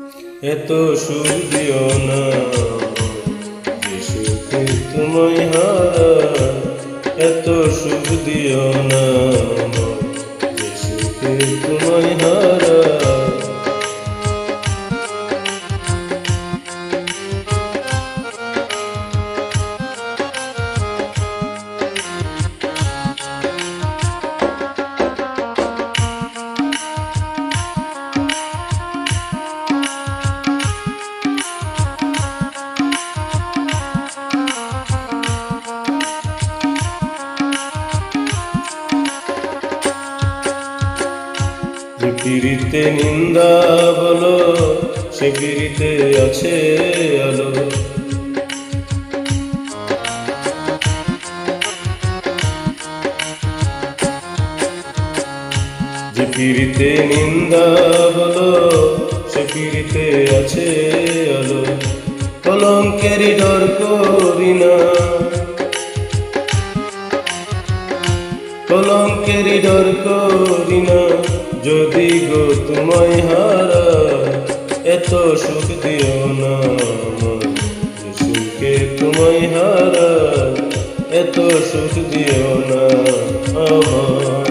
এত সুখ দিও না যে সুখে তোমায় হারাই, এত সুখ দিও না যে সুখে তোমায় হারাই। যে পিড়িতে নিন্দা বলো সে পিড়িতে আছে আলো, যে পিড়িতে নিন্দা বলো সে পিড়িতে আছে আলো। কলঙ্কেরই ডর করি না, কলঙ্কেরই ডর করি না যদি গো তোমায় হারাই, এত সুখ দিও না যে সুখে তোমায় হারাই, এত সুখ দিও না আমার।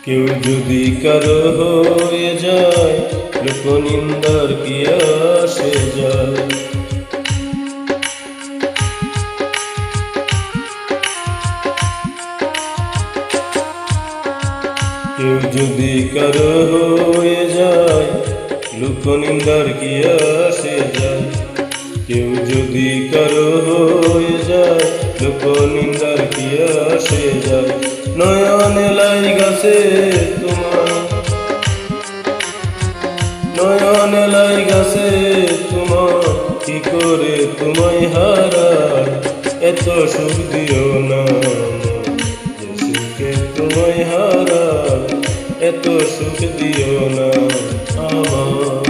কেউ যদি কারো হয়ে যায় লোকনিন্দার কি আসে যায়, কেউ যদি কারো হয়ে যায় লোকনিন্দার কি আসে যায়, কেউ যদি কারো হয়ে যায় লোকনিন্দার কি আসে যায়। নয়নে লাই গাছে তোমার, নয়নে লাই গাছে তোমার কি করে তোমায় হারাই, এত সুখ দিও না যে সুখে তোমায় হারাই, এত সুখ দিও না আমার।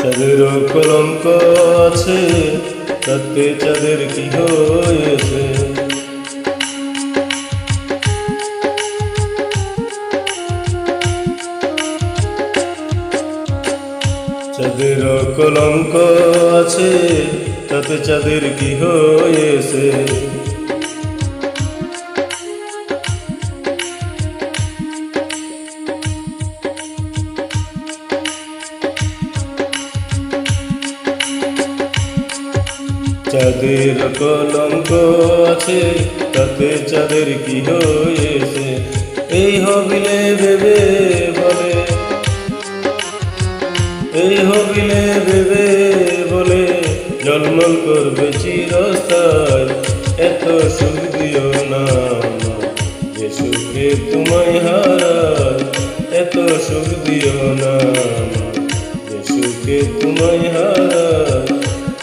চাঁদেরও কলঙ্ক আছে তাতে চাঁদের কি হয়েছে, চাঁদেরও কলঙ্ক আছে তাতে চাঁদের কি হয়েছে। চাঁদের কলঙ্ক আছে তাতে চাঁদের কি হয়েছে, এই হবিলে ভেবে বলে, এই হবিলে ভেবে বলে জলমল করবে চিরস্থায়ী, এত সুখ দিও না যে সুখে তোমায় হারাই, এত সুখ দিও না যে সুখে তোমায় হারাই।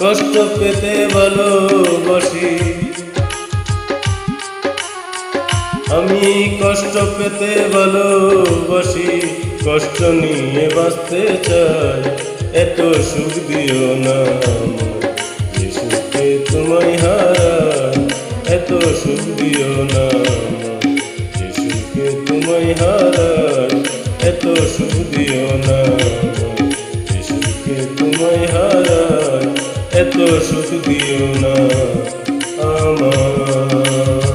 কষ্ট পেতে ভালোবাসি আমি, কষ্ট পেতে ভালোবাসি, কষ্ট নিয়ে বাঁচতে চাই, এত সুখ দিও না যে সুখে তোমায় হারাই, এত সুখ দিও না যে সুখে তোমায় হারাই, এত সুখ দিও না যে সুখে তোমায় হারাই, এত সুখ দিও না আমার।